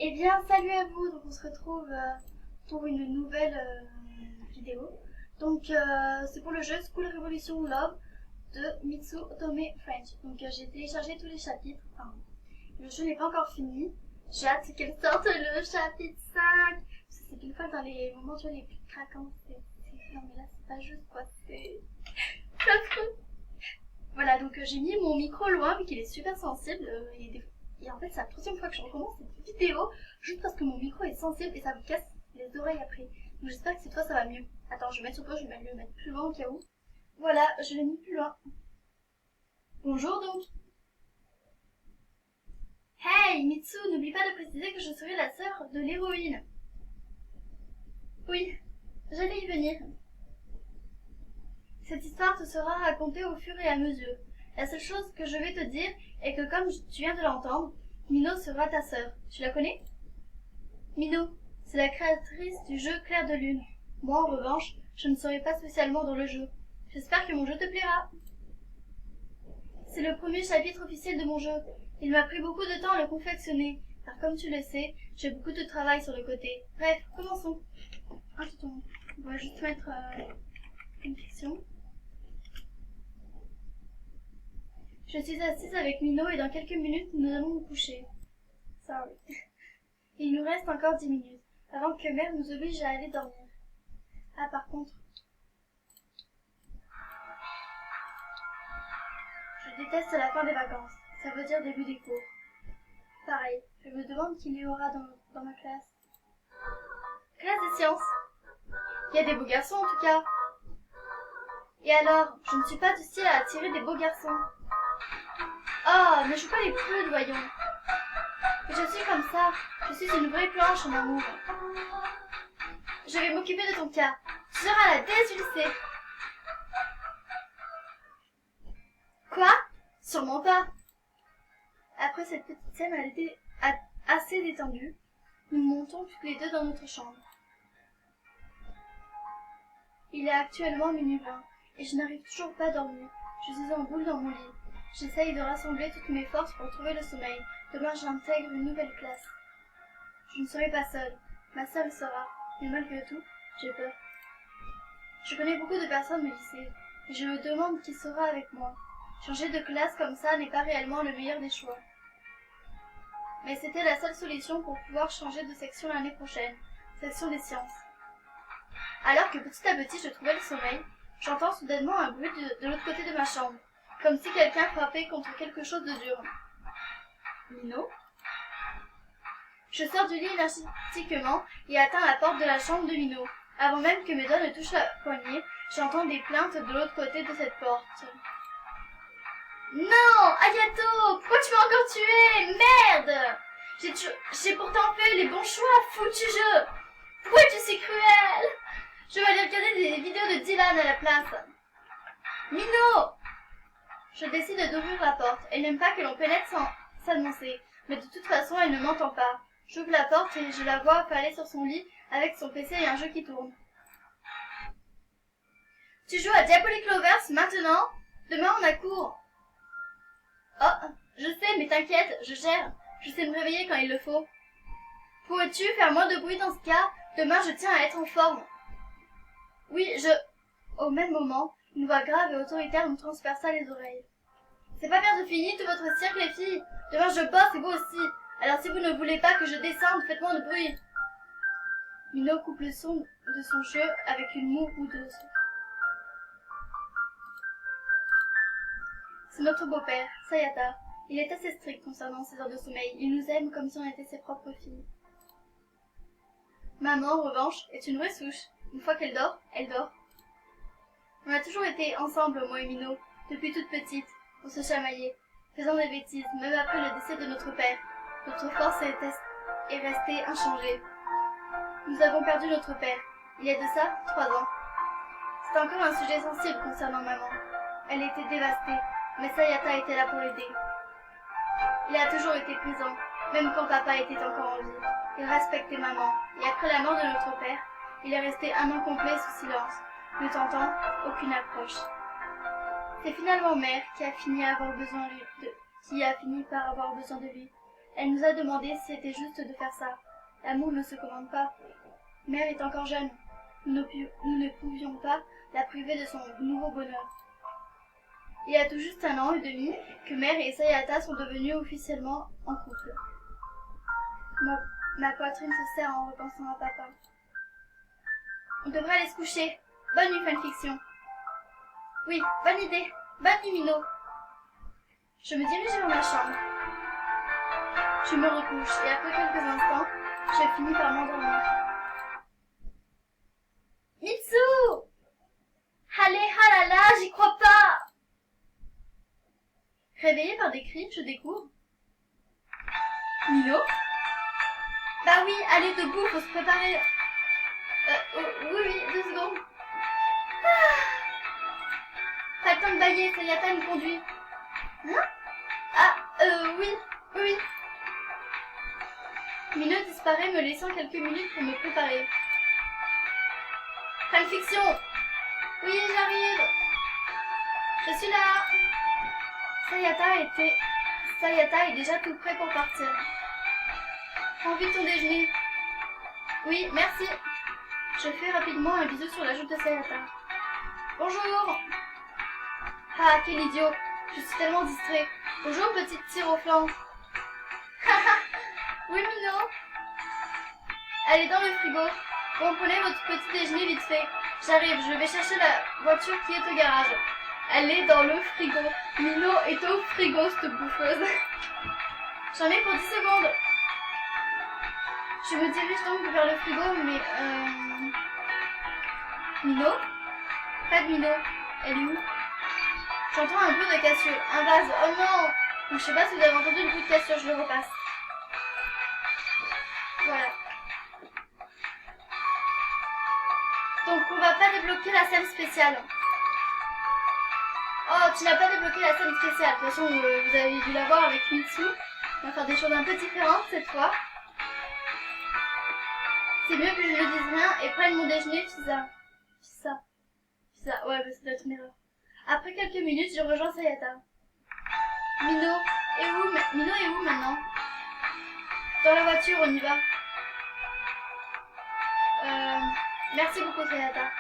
Eh bien, salut à vous. Donc, on se retrouve pour une nouvelle vidéo. Donc, c'est pour le jeu School Revolution Love de Mitsu Otome French. Donc, j'ai téléchargé tous les chapitres. Enfin, le jeu n'est pas encore fini. J'ai hâte qu'elle sorte le chapitre 5. Parce que c'est pile fois dans les moments tu vois, les plus craquants. Non, mais là, c'est pas juste quoi. C'est affreux. Voilà, donc j'ai mis mon micro loin vu qu'il est super sensible. Et en fait, c'est la troisième fois que je recommence cette vidéo juste parce que mon micro est sensible et ça me casse les oreilles après. Donc j'espère que cette fois ça va mieux. Attends, je vais mettre sur pause, je vais le mettre plus loin au cas où. Voilà, je l'ai mis plus loin. Bonjour donc. Hey Mitsu, n'oublie pas de préciser que je serai la sœur de l'héroïne. Oui, j'allais y venir. Cette histoire te sera racontée au fur et à mesure. La seule chose que je vais te dire est que comme tu viens de l'entendre, Mino sera ta sœur. Tu la connais? Mino, c'est la créatrice du jeu Clair de Lune. Moi, en revanche, je ne serai pas spécialement dans le jeu. J'espère que mon jeu te plaira. C'est le premier chapitre officiel de mon jeu. Il m'a pris beaucoup de temps à le confectionner, car comme tu le sais, j'ai beaucoup de travail sur le côté. Bref, commençons. On va juste mettre une fiction. Je suis assise avec Mino et dans quelques minutes, nous allons nous coucher. Sorry. Il nous reste encore 10 minutes, avant que mère nous oblige à aller dormir. Ah, par contre... Je déteste la fin des vacances. Ça veut dire début des cours. Pareil, je me demande qui il y aura dans ma classe. Classe des sciences. Il y a des beaux garçons en tout cas. Et alors, je ne suis pas du style à attirer des beaux garçons. Oh, ne joue pas les prudes, voyons. Mais je suis comme ça. Je suis une vraie planche en amour. Je vais m'occuper de ton cas. Tu seras la déesse du lycée. Quoi? Sûrement pas. Après cette petite scène, elle était assez détendue. Nous montons toutes les deux dans notre chambre. Il est actuellement minuit 20 et je n'arrive toujours pas à dormir. Je suis en boule dans mon lit. J'essaye de rassembler toutes mes forces pour trouver le sommeil. Demain, j'intègre une nouvelle classe. Je ne serai pas seule. Ma sœur y sera. Mais malgré tout, j'ai peur. Je connais beaucoup de personnes au lycée et je me demande qui sera avec moi. Changer de classe comme ça n'est pas réellement le meilleur des choix. Mais c'était la seule solution pour pouvoir changer de section l'année prochaine. Section des sciences. Alors que petit à petit je trouvais le sommeil, j'entends soudainement un bruit de l'autre côté de ma chambre, comme si quelqu'un frappait contre quelque chose de dur. Mino? Je sors du lit énergiquement et atteins la porte de la chambre de Mino. Avant même que mes doigts ne touchent la poignée, j'entends des plaintes de l'autre côté de cette porte. Non, Ayato, pourquoi tu m'as encore tué? Merde! J'ai pourtant fait les bons choix, foutu jeu! Pourquoi tu es si cruel? Je vais aller regarder des vidéos de Dylan à la place. Mino! Je décide d'ouvrir la porte. Elle n'aime pas que l'on pénètre sans s'annoncer, mais de toute façon, elle ne m'entend pas. J'ouvre la porte et je la vois affalée sur son lit avec son PC et un jeu qui tourne. Tu joues à Diabolic Lovers maintenant? Demain, on a cours. Oh, je sais, mais t'inquiète, je gère. Je sais me réveiller quand il le faut. Pourrais-tu faire moins de bruit dans ce cas? Demain, je tiens à être en forme. Oui, Au même moment, une voix grave et autoritaire me transperça les oreilles. C'est pas bientôt fini tout votre cirque, les filles. Demain, je bosse et vous aussi. Alors si vous ne voulez pas que je descende, faites moins de bruit. Mino coupe le son de son jeu avec une moue boudeuse. C'est notre beau-père, Sayata. Il est assez strict concernant ses heures de sommeil. Il nous aime comme si on était ses propres filles. Maman, en revanche, est une vraie souche. Une fois qu'elle dort, elle dort. On a toujours été ensemble, moi et Mino, depuis toute petite. On se chamaillait, faisant des bêtises, même après le décès de notre père. Notre force est restée inchangée. Nous avons perdu notre père, il y a de ça 3 ans. C'est encore un sujet sensible concernant maman. Elle était dévastée, mais Sayata était là pour l'aider. Il a toujours été présent, même quand papa était encore en vie. Il respectait maman, et après la mort de notre père, il est resté 1 an complet sous silence, ne tentant aucune approche. C'est finalement mère qui a fini par avoir besoin de lui. Elle nous a demandé si c'était juste de faire ça. L'amour ne se commande pas. Mère est encore jeune. Nous ne pouvions pas la priver de son nouveau bonheur. Il y a tout juste 1 an et demi que Mère et Sayata sont devenus officiellement en couple. Ma poitrine se serre en repensant à papa. On devrait aller se coucher. Bonne nuit, fanfiction. Oui, bonne idée. Bonne nuit, Mino. Je me dirige vers ma chambre. Je me recouche et après quelques instants, je finis par m'endormir. Mitsu! Allez, ah là là, j'y crois pas! Réveillée par des cris, je découvre. Mino? Bah oui, allez, debout, faut se préparer. Oui, 2 secondes. Pas le temps de bailler, Sayata me conduit. Hein? Ah, oui. Mino disparaît, me laissant quelques minutes pour me préparer. Fanfiction! Oui, j'arrive! Je suis là! Sayata est déjà tout prêt pour partir. Prends vite ton déjeuner. Oui, merci. Je fais rapidement un bisou sur la joue de Sayata. Bonjour! Ah, quel idiot! Je suis tellement distrait. Bonjour, petite tire au flanc. Oui, Mino? Elle est dans le frigo. Bon, prenez votre petit déjeuner vite fait. J'arrive, je vais chercher la voiture qui est au garage. Elle est dans le frigo. Mino est au frigo, cette bouffeuse. J'en ai pour 10 secondes. Je me dirige donc vers le frigo, mais Mino? Pas de Mino. Elle est où? J'entends un bruit de cassure. Un vase. Oh non! Je sais pas si vous avez entendu le bruit de cassure, je le repasse. Voilà. Donc on va pas débloquer la scène spéciale. Oh, tu n'as pas débloqué la scène spéciale. De toute façon, vous avez dû la voir avec Mitsu. On va faire des choses un peu différentes cette fois. C'est mieux que je ne dise rien et prenne mon déjeuner, Fisa. Ouais, bah, ça doit être une erreur. Après quelques minutes, je rejoins Sayata. Mino est où maintenant? Dans la voiture, on y va. Merci beaucoup, Sayata.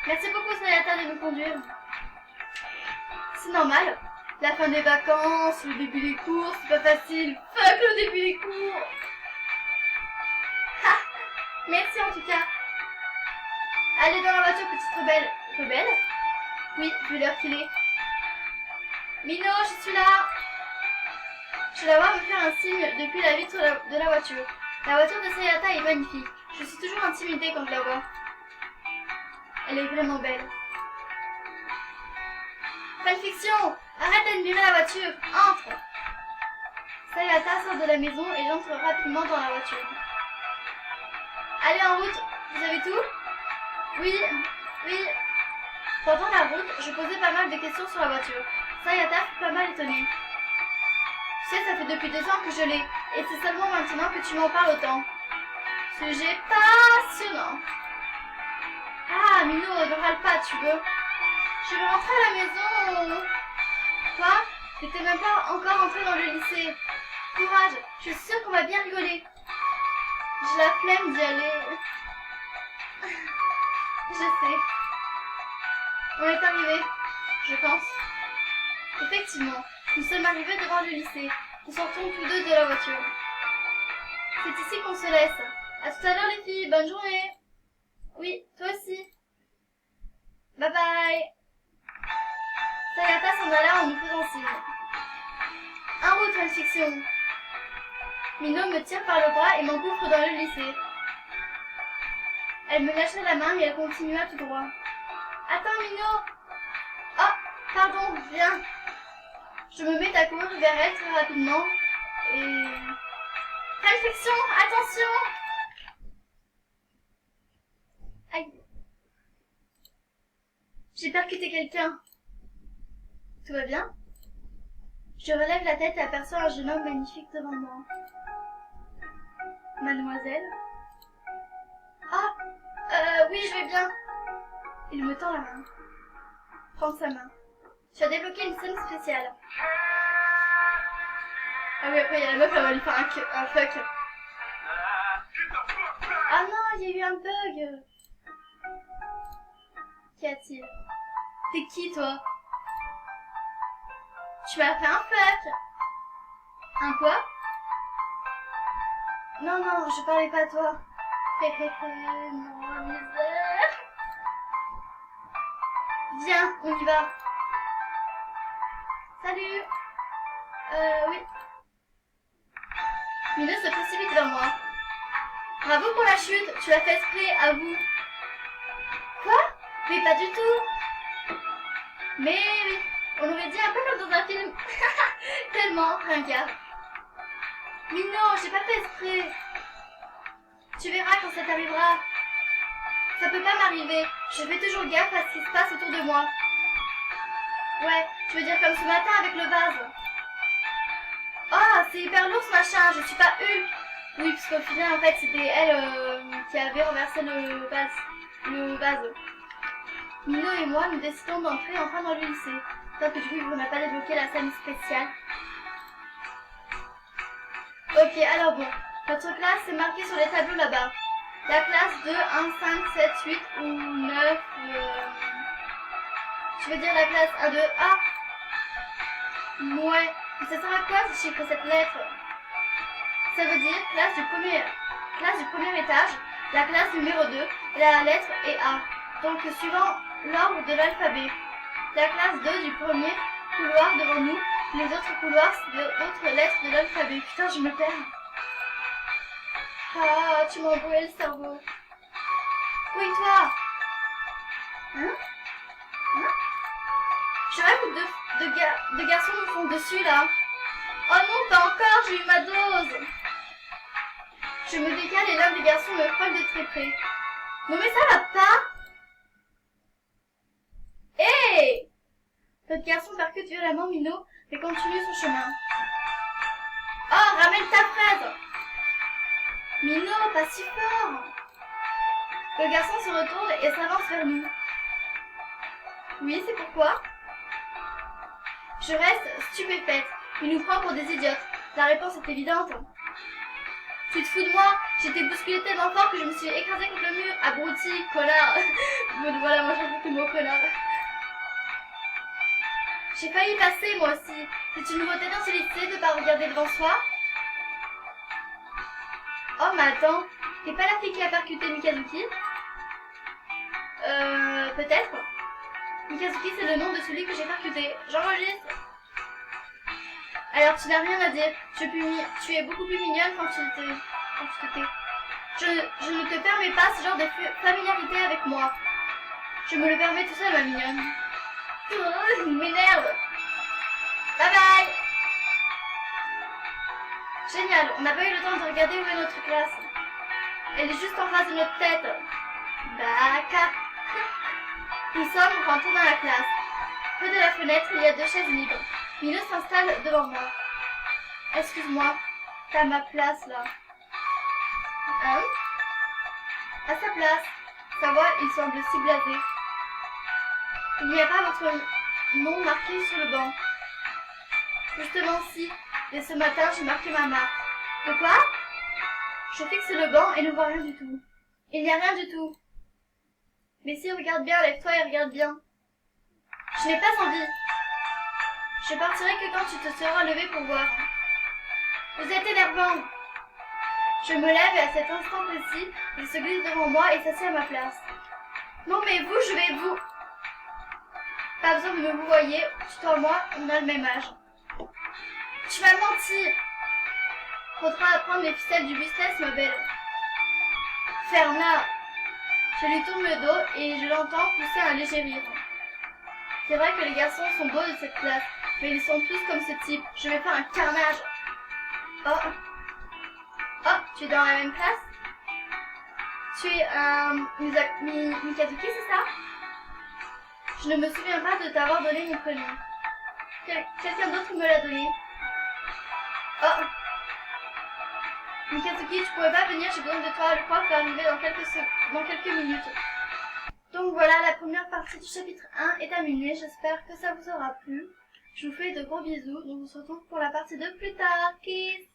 Merci beaucoup, Sayata, de me conduire. C'est normal. La fin des vacances, le début des cours, c'est pas facile. Fuck le début des cours. Ha! Merci en tout cas. Allez dans la voiture, petite rebelle. Rebelle? Oui, vu l'heure qu'il est. Mino, je suis là. Je vais la voir me faire un signe depuis la vitre de la voiture. La voiture de Sayata est magnifique. Je suis toujours intimidée quand je la vois. Elle est vraiment belle. Fanfiction! Arrête d'admirer la voiture! Entre! Sayata sort de la maison et j'entre rapidement dans la voiture. Allez, en route! Vous avez tout? Oui. Pendant la route, je posais pas mal de questions sur la voiture. Sayata fut pas mal étonnée. Tu sais, ça fait depuis 2 ans que je l'ai, et c'est seulement maintenant que tu m'en parles autant. Sujet passionnant. Ah, Mino, ne râle pas, tu veux? Je vais rentrer à la maison. Quoi? T'étais même pas encore entrée dans le lycée. Courage, je suis sûre qu'on va bien rigoler. J'ai la flemme d'y aller. Je sais. On est arrivés, je pense. Effectivement, nous sommes arrivés devant le lycée. Nous sortons tous deux de la voiture. C'est ici qu'on se laisse. À tout à l'heure les filles, bonne journée. Oui, toi aussi. Bye bye. Sayata s'en alla en nous faisant signe. En route, fanfiction. Mino me tire par le bras et m'engouffre dans le lycée. Elle me lâcha la main et elle continua tout droit. Attends, Mino. Oh, pardon, viens. Je me mets à courir vers elle très rapidement et... Fanfiction, attention. Aïe. J'ai percuté quelqu'un. Tout va bien? Je relève la tête et aperçois un jeune homme magnifique devant moi. Mademoiselle? Ah, oui, je vais bien. Il me tend la main. Prends sa main. Tu as débloqué une scène spéciale. Ah oui, après il y a la meuf, elle va lui faire un fuck. Ah non, il y a eu un bug. Qu'y a-t-il? T'es qui, toi? Tu m'as fait un fuck. Un quoi? Non, non, je parlais pas à toi. Non, misère. Viens, on y va. Salut. Oui. Minou se précipite vers moi. Bravo pour la chute, tu l'as fait exprès, avoue. Quoi? Mais pas du tout. Mais oui, on aurait dit un peu comme dans un film. Tellement, ringard. Minou, j'ai pas fait exprès. Tu verras quand ça t'arrivera. Ça peut pas m'arriver. Je fais toujours gaffe à ce qui se passe autour de moi. Ouais, je veux dire comme ce matin avec le vase. Oh, c'est hyper lourd ce machin, je suis pas Hulk. Oui, parce qu'au final, en fait, c'était elle qui avait renversé le vase. Minou et moi, nous décidons d'entrer enfin dans le lycée. Tant que du coup, on n'a pas débloqué la salle spéciale. Ok, alors bon. Notre classe est marquée sur les tableaux là-bas. La classe 2, 1, 5, 7, 8 ou 9... Je veux dire la classe 1, 2, A. Ouais. Mais ça sert à quoi si je chiffre cette lettre? Ça veut dire classe du premier étage, la classe numéro 2, la lettre est A. Donc suivant l'ordre de l'alphabet. La classe 2 du premier couloir devant nous, les autres couloirs c'est d'autres lettres de l'alphabet. Putain, je me perds. Ah, tu m'as embrouillé le cerveau. Oui, toi. Hein? Je rêve que deux garçons me font dessus, là. Oh non, pas encore, j'ai eu ma dose. Je me décale et l'un des garçons me frôle de très près. Non mais ça va pas. Hé hey! L'autre garçon percute violemment Minou et continue son chemin. Oh, ramène ta fraise. Minou, pas si fort. Le garçon se retourne et s'avance vers nous. Oui, c'est pourquoi? Je reste stupéfaite. Il nous prend pour des idiotes. La réponse est évidente. Tu te fous de moi? J'étais bousculée tellement fort que je me suis écrasée contre le mur. Abruti, connard. Voilà, moi j'en le mot connard. J'ai failli passer moi aussi. C'est une nouveauté dans ce lycée de pas regarder devant soi. Oh mais attends, t'es pas la fille qui a percuté Mikazuki? Peut-être. Mikazuki c'est le nom de celui que j'ai percuté. J'enregistre. Alors tu n'as rien à dire. Tu es beaucoup plus mignonne quand tu te tais. Je ne te permets pas ce genre de familiarité avec moi. Je me le permets tout seul, ma mignonne. Oh, il m'énerve. Bye bye. Génial, on n'a pas eu le temps de regarder où est notre classe. Elle est juste en face de notre tête. D'accord. Nous sommes rentrés dans la classe. Près de la fenêtre, il y a 2 chaises libres. Minou s'installe devant moi. Excuse-moi, t'as ma place là. Hein? À sa place. Sa voix, il semble si blasé. Il n'y a pas votre nom marqué sur le banc. Justement si, et ce matin j'ai marqué ma marque. De quoi? Je fixe le banc et ne vois rien du tout. Il n'y a rien du tout. Mais si, regarde bien, lève-toi et regarde bien. Je n'ai pas envie. Je partirai que quand tu te seras levé pour voir. Vous êtes énervant. Je me lève et à cet instant précis, il se glisse devant moi et s'assied à ma place. Non mais vous, je vais vous... Pas besoin de me vous voyez, toi-moi, on a le même âge. Tu m'as menti. Faudra apprendre les ficelles du business, ma belle. Ferme-la. Je lui tourne le dos et je l'entends pousser un léger rire. C'est vrai que les garçons sont beaux de cette classe, mais ils sont tous comme ce type. Je vais faire un carnage. Oh. Oh, tu es dans la même classe? Tu es Mikazuki, c'est ça? Je ne me souviens pas de t'avoir donné mon prénom. Quelqu'un d'autre me l'a donné. Oh. Mikazuki, tu pourrais pas venir, j'ai besoin de toi. Le prof va arriver dans quelques minutes. Donc voilà, la première partie du chapitre 1 est terminée. J'espère que ça vous aura plu. Je vous fais de gros bisous. Nous vous retrouvons pour la partie 2 plus tard. Kiss!